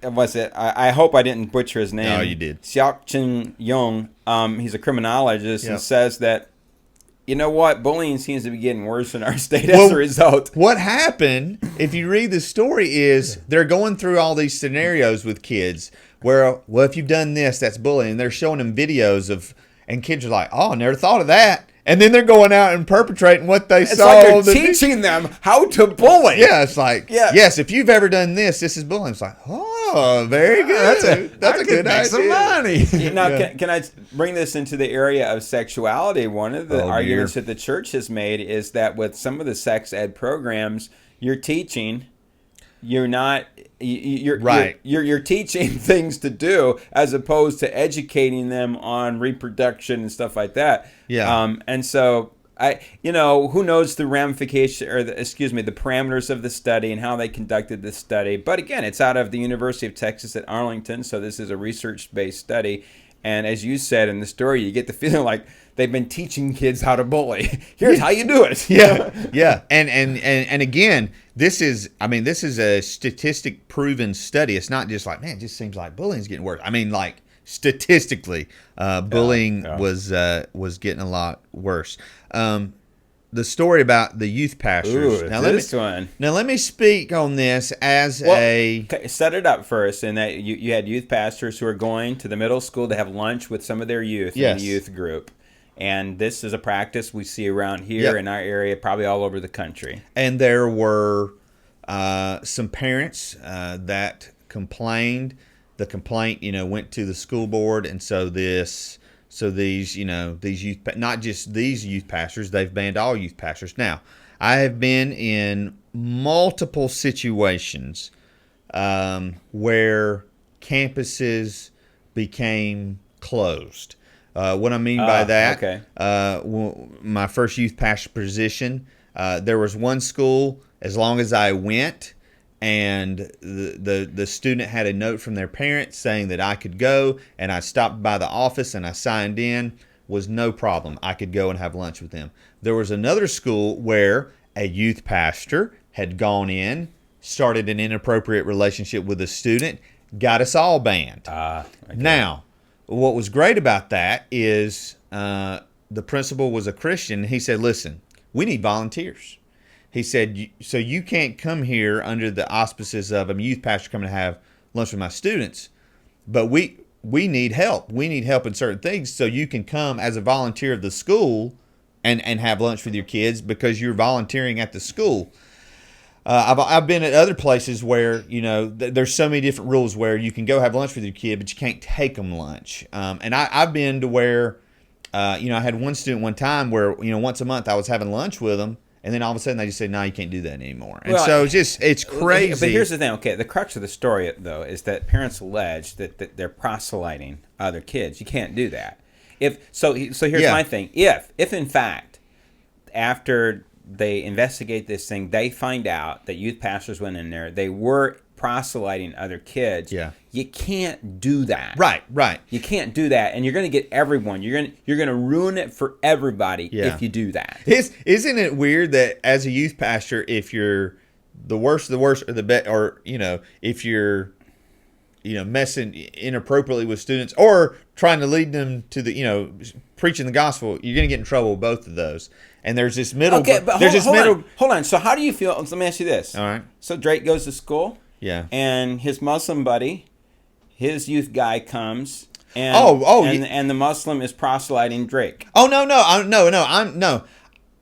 was it? I hope I didn't butcher his name. No, you did. Xiaoqing Yong. He's a criminologist and says that, you know what, bullying seems to be getting worse in our state as a result. What happened, if you read the story, is they're going through all these scenarios with kids where, well, if you've done this, that's bullying. And they're showing them videos of, and kids are like, oh, I never thought of that. And then they're going out and perpetrating what they saw. It's like they're teaching them how to bully. Yeah, it's like, yes, if you've ever done this, this is bullying. It's like, oh, very good. That's a good idea. Some money. Now, can I bring this into the area of sexuality? One of the arguments that the church has made is that with some of the sex ed programs, you're teaching, you're not. You're teaching things to do as opposed to educating them on reproduction and stuff like that. Yeah. And so who knows the ramification or the parameters of the study and how they conducted this study. But again, it's out of the University of Texas at Arlington, so this is a research-based study. And as you said in the story, you get the feeling like they've been teaching kids how to bully. Here's how you do it. Yeah. And again, this is a statistic proven study. It's not just like, man, it just seems like bullying's getting worse. I mean, like statistically, bullying was getting a lot worse. The story about the youth pastors. Now let me speak on this as set it up first, in that you had youth pastors who are going to the middle school to have lunch with some of their youth in the youth group. And this is a practice we see around here in our area, probably all over the country. And there were some parents that complained. The complaint, went to the school board, and so these youth, not just these youth pastors, they've banned all youth pastors. Now, I have been in multiple situations where campuses became closed. What I mean by that, my first youth pastor position, there was one school, as long as I went, and the student had a note from their parents saying that I could go, and I stopped by the office and I signed in. was no problem. I could go and have lunch with them. There was another school where a youth pastor had gone in, started an inappropriate relationship with a student, got us all banned. Okay. Now, what was great about that is the principal was a Christian. He said, listen, we need volunteers. He said, so you can't come here under the auspices of a youth pastor coming to have lunch with my students, but we need help. We need help in certain things, so you can come as a volunteer of the school and have lunch with your kids because you're volunteering at the school. I've been at other places where, there's so many different rules where you can go have lunch with your kid, but you can't take them lunch. And I've been to where, I had one student one time where, once a month I was having lunch with them, and then all of a sudden they just say, no, you can't do that anymore. And so it's crazy. But here's the thing. Okay, the crux of the story, though, is that parents allege that they're proselyting other kids. You can't do that. So here's my thing. If in fact, after they investigate this thing, they find out that youth pastors went in there, they were proselyting other kids. Yeah. You can't do that. Right. You can't do that, and you're going to get everyone. You're going to ruin it for everybody if you do that. Isn't it weird that as a youth pastor, if you're the worst or the best, or if you're messing inappropriately with students or trying to lead them to the preaching the gospel, you're going to get in trouble with both of those. And there's this middle. Okay, but hold on. So how do you feel? Let me ask you this. All right. So Drake goes to school. Yeah. And his Muslim buddy, his youth guy comes. And, and the Muslim is proselyting Drake. Oh no!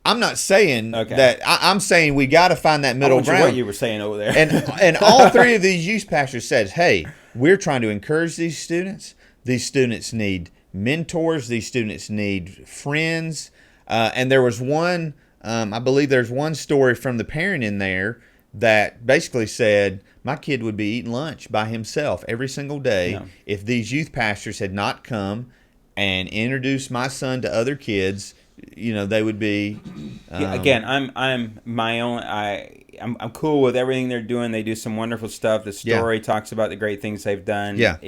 I'm not saying that. I'm saying we got to find that middle ground. What you were saying over there. And all three of these youth pastors said, "Hey, we're trying to encourage these students. These students need mentors. These students need friends." And there was one. I believe there's one story from the parent in there that basically said, my kid would be eating lunch by himself every single day if these youth pastors had not come and introduced my son to other kids. They would be. Again, I'm cool with everything they're doing. They do some wonderful stuff. The story talks about the great things they've done. Yeah.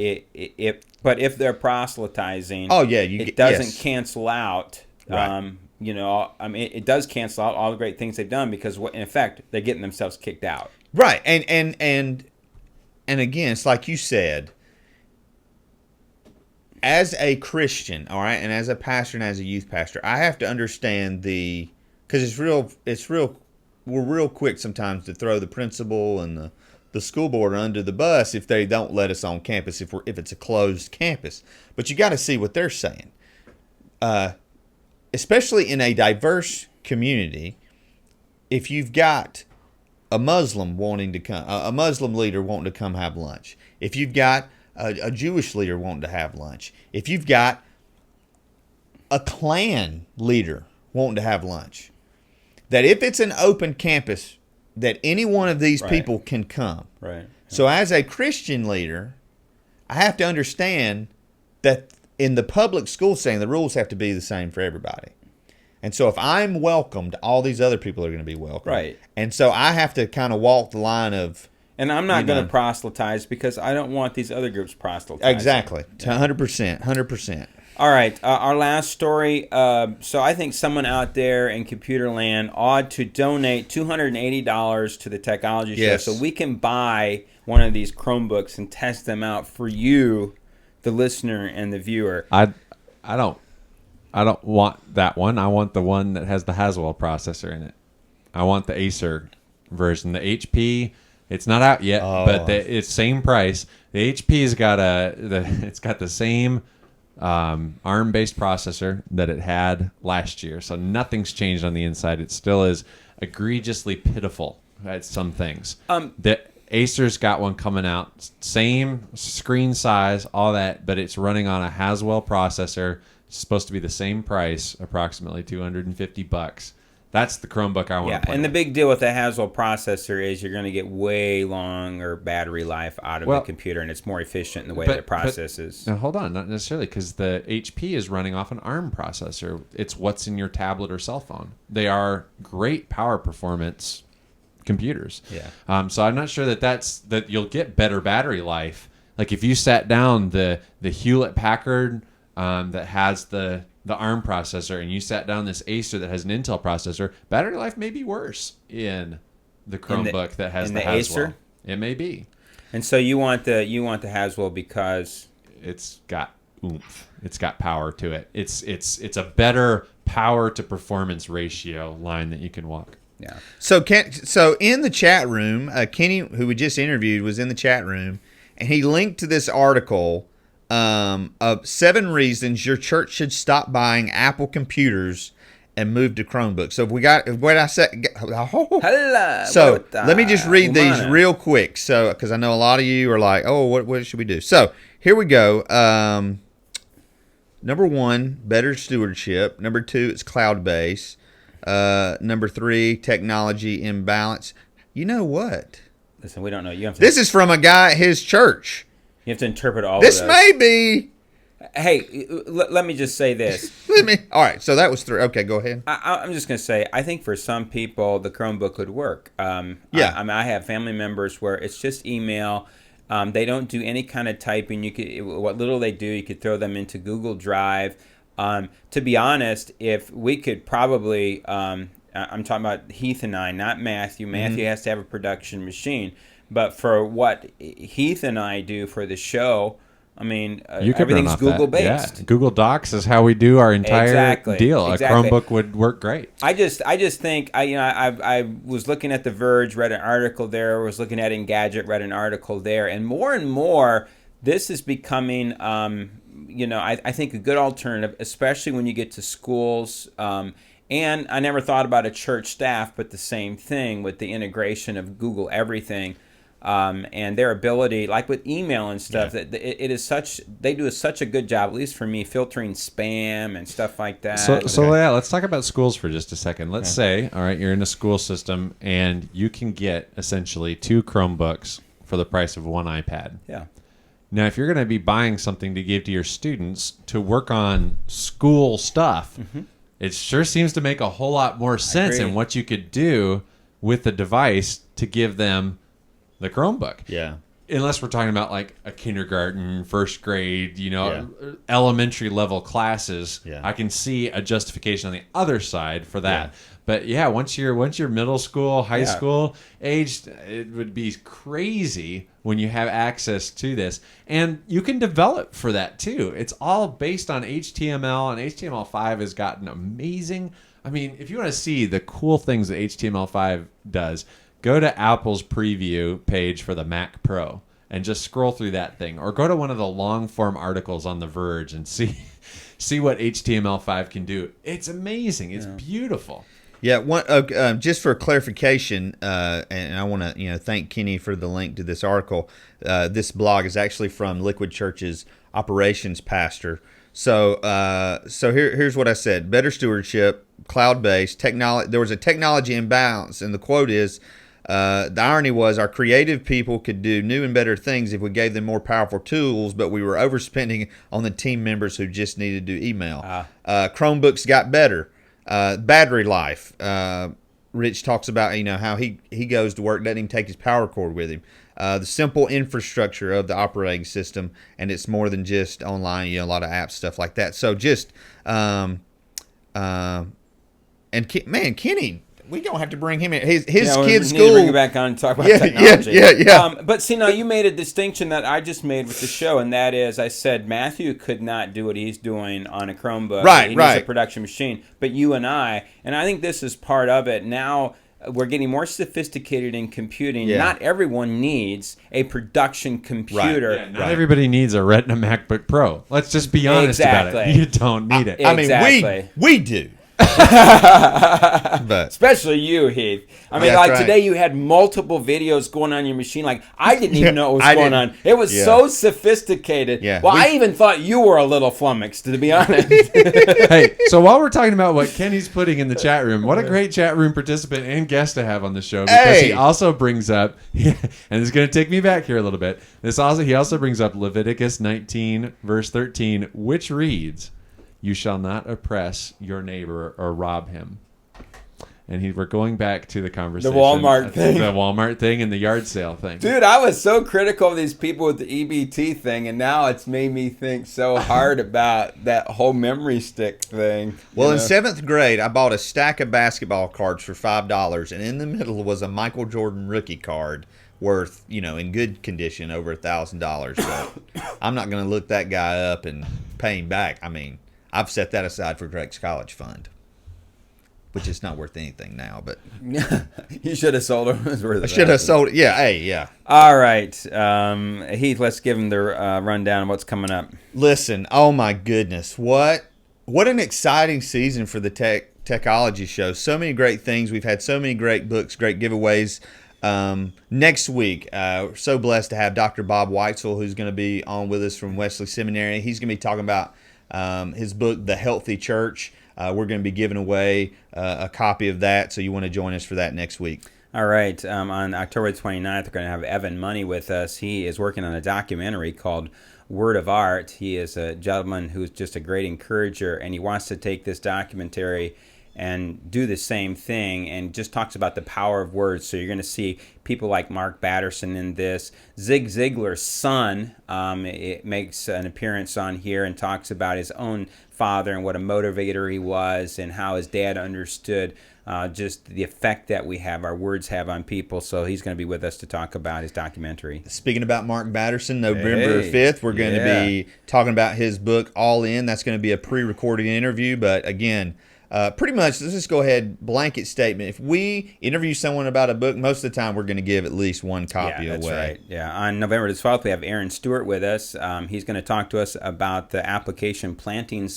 But if they're proselytizing, it doesn't cancel out. Right. It does cancel out all the great things they've done because, in effect, they're getting themselves kicked out. Right, and again, it's like you said. As a Christian, all right, and as a pastor and as a youth pastor, I have to understand because we're real quick sometimes to throw the principal and the school board under the bus if they don't let us on campus if it's a closed campus. But you got to see what they're saying. Especially in a diverse community, if you've got a Muslim wanting to come, a Muslim leader wanting to come have lunch, if you've got a Jewish leader wanting to have lunch, if you've got a Klan leader wanting to have lunch, that if it's an open campus, that any one of these people can come. Right. So as a Christian leader, I have to understand that in the public school setting, the rules have to be the same for everybody. And so if I'm welcomed, all these other people are going to be welcome. Right. And so I have to kind of walk the line of... And I'm not going to proselytize because I don't want these other groups proselytizing. Exactly. 100%. All right. Our last story. So I think someone out there in computer land ought to donate $280 to the Techology Show so we can buy one of these Chromebooks and test them out for you, the listener and the viewer. I don't want that one. I want the one that has the Haswell processor in it. I want the Acer version. The HP, it's not out yet, but it's same price. The HP's got it's got the same ARM-based processor that it had last year, so nothing's changed on the inside. It still is egregiously pitiful at some things. The Acer's got one coming out, same screen size, all that, but it's running on a Haswell processor. It's supposed to be the same price, approximately $250. That's the Chromebook I want to play. And the big deal with the Haswell processor is you're going to get way longer battery life out of the computer, and it's more efficient in the way that it processes. Now, hold on, not necessarily, because the HP is running off an ARM processor. It's what's in your tablet or cell phone. They are great power performance computers. Yeah. So I'm not sure that you'll get better battery life. Like if you sat down the Hewlett Packard that has the the ARM processor and you sat down this Acer that has an Intel processor, battery life may be worse in the Chromebook that has in the the Haswell. Acer? It may be. And so you want the Haswell because It's got oomph. It's got power to it. It's a better power to performance ratio line that you can walk. yeah. So in the chat room, Kenny, who we just interviewed, was in the chat room, and he linked to this article of 7 reasons your church should stop buying Apple computers and move to Chromebooks. So we got what I said. So let me just read these real quick. So because I know a lot of you are like, oh, what should we do? So here we go. Number 1, better stewardship. Number 2, it's cloud-based. Number 3, technology imbalance. You know what? Listen, we don't know. You have to. This is from a guy at his church. You have to interpret all This of this. may be. Hey, let me just say this. All right, so that was 3. Okay, go ahead. I'm just going to say, I think for some people, the Chromebook would work. Yeah. I have family members where it's just email. They don't do any kind of typing. What little they do, you could throw them into Google Drive. To be honest, if we could probably, I'm talking about Heath and I, not Matthew. Matthew has to have a production machine. But for what Heath and I do for the show, I mean, You could run everything's off Google that. based. Yeah. Google Docs is how we do our entire deal. Exactly. A Chromebook would work great. I just think I was looking at The Verge, read an article there. Was looking at Engadget, read an article there, and more, this is becoming, I think a good alternative, especially when you get to schools. And I never thought about a church staff, but the same thing with the integration of Google Everything. And their ability, like with email and stuff, that it is they do such a good job, at least for me, filtering spam and stuff like that. So yeah, let's talk about schools for just a second. Let's say, all right, you're in a school system and you can get essentially 2 Chromebooks for the price of 1 iPad. Yeah. Now, if you're going to be buying something to give to your students to work on school stuff, it sure seems to make a whole lot more sense in what you could do with the device to give them the Chromebook. Yeah. Unless we're talking about like a kindergarten, first grade, elementary level classes, I can see a justification on the other side for that. Yeah. But yeah, once you're middle school, high school aged, it would be crazy when you have access to this. And you can develop for that too. It's all based on HTML, and HTML5 has gotten amazing. I mean, if you want to see the cool things that HTML5 does, go to Apple's preview page for the Mac Pro and just scroll through that thing, or go to one of the long form articles on The Verge and see what HTML5 can do. It's amazing. It's beautiful. Yeah. Just for clarification, and I want to thank Kenny for the link to this article. This blog is actually from Liquid Church's operations pastor. So here's what I said: better stewardship, cloud-based technology. There was a technology imbalance, and the quote is. The irony was our creative people could do new and better things if we gave them more powerful tools, but we were overspending on the team members who just needed to do email. Chromebooks got better. Battery life. Rich talks about how he goes to work, doesn't even take his power cord with him. The simple infrastructure of the operating system, and it's more than just online, a lot of apps, stuff like that. So just, Kenny, we don't have to bring him in. His kid's school. Bring him back on and talk about technology. Yeah. But see, now you made a distinction that I just made with the show, and that is, I said Matthew could not do what he's doing on a Chromebook. He needs a production machine. But you and I think this is part of it. Now we're getting more sophisticated in computing. Not everyone needs a production computer. Right. Not everybody needs a Retina MacBook Pro. Let's just be honest about it. You don't need it. I mean, we do. But especially you, Heath. I mean, today you had multiple videos going on your machine. Like, I didn't even know what was going on. It was so sophisticated. Yeah. Well, I even thought you were a little flummoxed, to be honest. Hey, so while we're talking about what Kenny's putting in the chat room, what a great chat room participant and guest to have on the show, because he also brings up, and it's going to take me back here a little bit. He also brings up Leviticus 19, verse 13, which reads, "You shall not oppress your neighbor or rob him." and we're going back to the conversation. Walmart thing. The Walmart thing and the yard sale thing. Dude, I was so critical of these people with the EBT thing, and now it's made me think so hard about that whole memory stick thing. Well, you in know? 7th grade, I bought a stack of basketball cards for $5, and in the middle was a Michael Jordan rookie card worth, in good condition, over $1,000. But I'm not going to look that guy up and pay him back. I mean, I've set that aside for Drake's college fund, which is not worth anything now. But You should have sold them. It was worth I it. should have sold it. Yeah, hey, yeah. All right. Heath, let's give him the rundown of what's coming up. Listen, oh my goodness, what an exciting season for the Techology Show. So many great things. We've had so many great books, great giveaways. Next week, so blessed to have Dr. Bob Weitzel, who's going to be on with us from Wesley Seminary. He's going to be talking about his book, The Healthy Church. We're going to be giving away a copy of that, so you want to join us for that next week. All right. On October 29th, we're going to have Evan Money with us. He is working on a documentary called Word of Art. He is a gentleman who's just a great encourager, and he wants to take this documentary and do the same thing, and just talks about the power of words. So you're going to see people like Mark Batterson in this. Zig Ziglar's son it makes an appearance on here and talks about his own father and what a motivator he was, and how his dad understood just the effect that our words have on people. So he's going to be with us to talk about his documentary. Speaking about Mark Batterson, November 5th, we're going to be talking about his book, All In. That's going to be a pre-recorded interview, but again, pretty much, let's just go ahead, blanket statement. If we interview someone about a book, most of the time we're going to give at least one copy Yeah, that's away. right. Yeah, on November the 12th, we have Aaron Stewart with us. He's going to talk to us about the Application Planting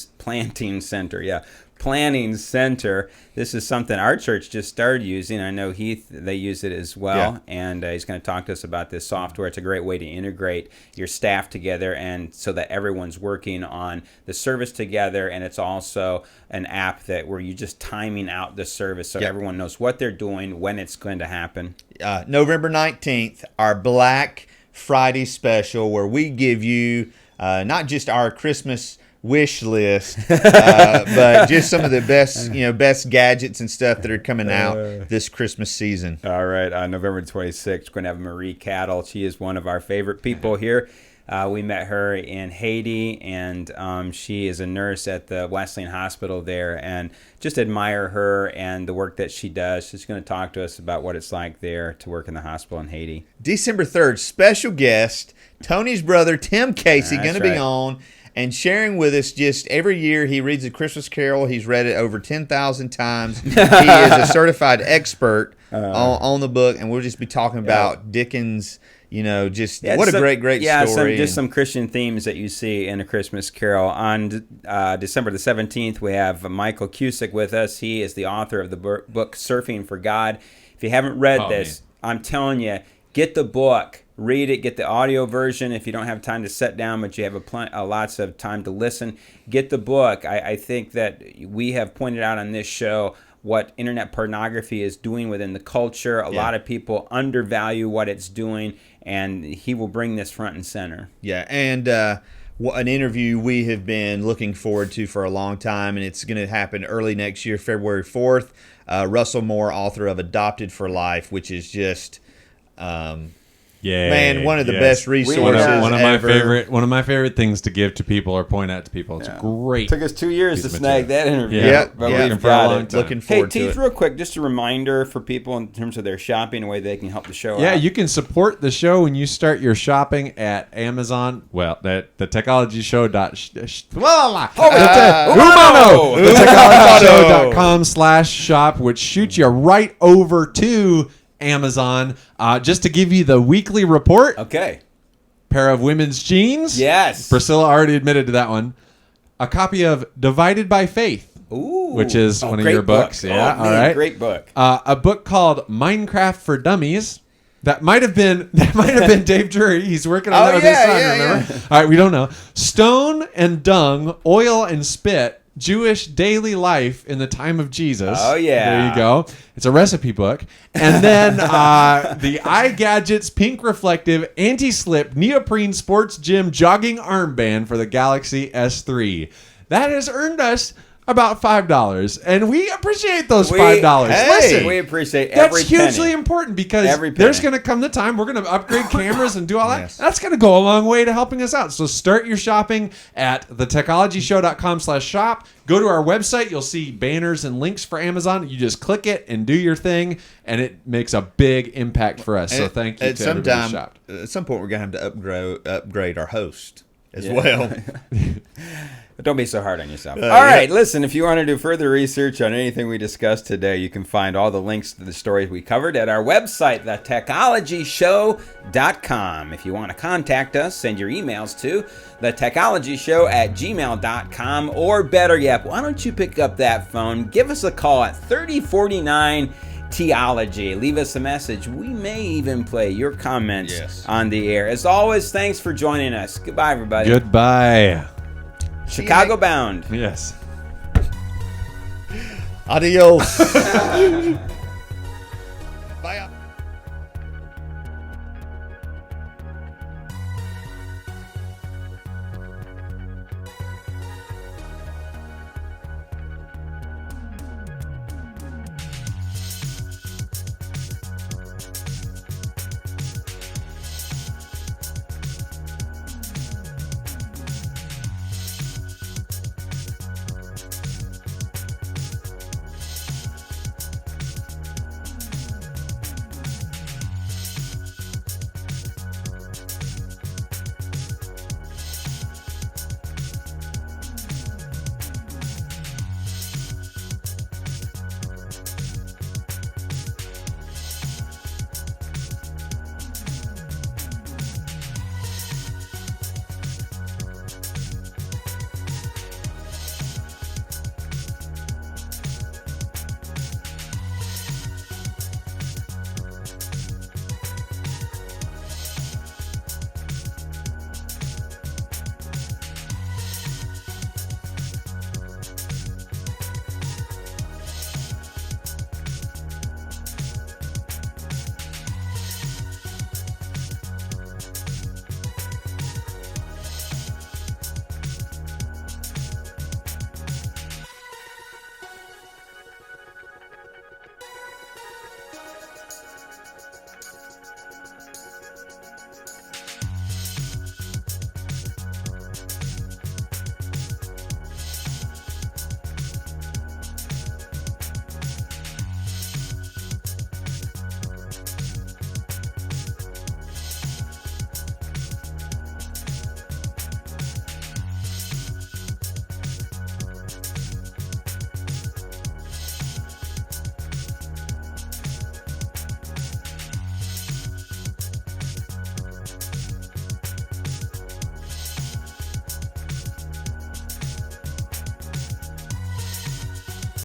Center. Yeah, Planning Center. This is something our church just started using. I know Heath, they use it as well. Yeah. And he's going to talk to us about this software. It's a great way to integrate your staff together, and so that everyone's working on the service together. And it's also an app where you're just timing out the service, so everyone knows what they're doing, when it's going to happen. November 19th, our Black Friday special, where we give you not just our Christmas wish list, but just some of the best gadgets and stuff that are coming out this Christmas season. All right, on November 26th, we're going to have Marie Cattle. She is one of our favorite people here. We met her in Haiti, and she is a nurse at the Wesleyan Hospital there, and just admire her and the work that she does. She's going to talk to us about what it's like there to work in the hospital in Haiti. December 3rd, special guest, Tony's brother, Tim Casey, going to be on and sharing with us. Just every year he reads a Christmas Carol. He's read it over 10,000 times. He is a certified expert on the book, and we'll just be talking about Dickens. What a great story. Just some Christian themes that you see in A Christmas Carol. On December the 17th, we have Michael Cusick with us. He is the author of the book Surfing for God. If you haven't read this, I'm telling you, get the book, read it, get the audio version. If you don't have time to sit down, but you have lots of time to listen, get the book. I think that we have pointed out on this show what internet pornography is doing within the culture. A lot of people undervalue what it's doing, and he will bring this front and center. Yeah, and an interview we have been looking forward to for a long time, and it's going to happen early next year, February 4th. Russell Moore, author of Adopted for Life, which is just... one of the best resources one of my favorite things to give to people or point out to people. It's great. Took us 2 years to snag that interview. But we've got it. Looking forward to Teeth, it. real quick, just a reminder for people in terms of their shopping, a way they can help the show out. Yeah, you can support the show when you start your shopping at Amazon. Well, at the technologyshow.com/shop, which shoots you right over to Amazon. Just to give you the weekly report. Okay. Pair of women's jeans. Yes. Priscilla already admitted to that one. A copy of Divided by Faith. Ooh. Which is one of your books. Yeah. All right. Great book. A book called Minecraft for Dummies. That might have been Dave Drury. He's working on that with his son, remember? Yeah. All right, we don't know. Stone and Dung, Oil and Spit, Jewish Daily Life in the Time of Jesus. Oh, yeah. There you go. It's a recipe book. And then the iGadgets Pink Reflective Anti-Slip Neoprene Sports Gym Jogging Armband for the Galaxy S3. That has earned us about $5, and we appreciate those $5. Hey, Listen, we appreciate that's every hugely penny. important because Every penny. there's going to come the time we're going to upgrade cameras and do all that. Yes. That's going to go a long way to helping us out. So start your shopping at thetechnologyshow.com/shop. Go to our website. You'll see banners and links for Amazon. You just click it and do your thing, and it makes a big impact for us. So thank you to everybody who shopped. At some point, we're going to have to upgrade our host as well. But don't be so hard on yourself. All right, listen, if you want to do further research on anything we discussed today, you can find all the links to the stories we covered at our website, thetechnologyshow.com. If you want to contact us, send your emails to thetechnologyshow@gmail.com, or better yet, why don't you pick up that phone, give us a call at 3049 Theology. Leave us a message. We may even play your comments on the air. As always, thanks for joining us. Goodbye, everybody. Goodbye. Chicago bound. Yes. Adios.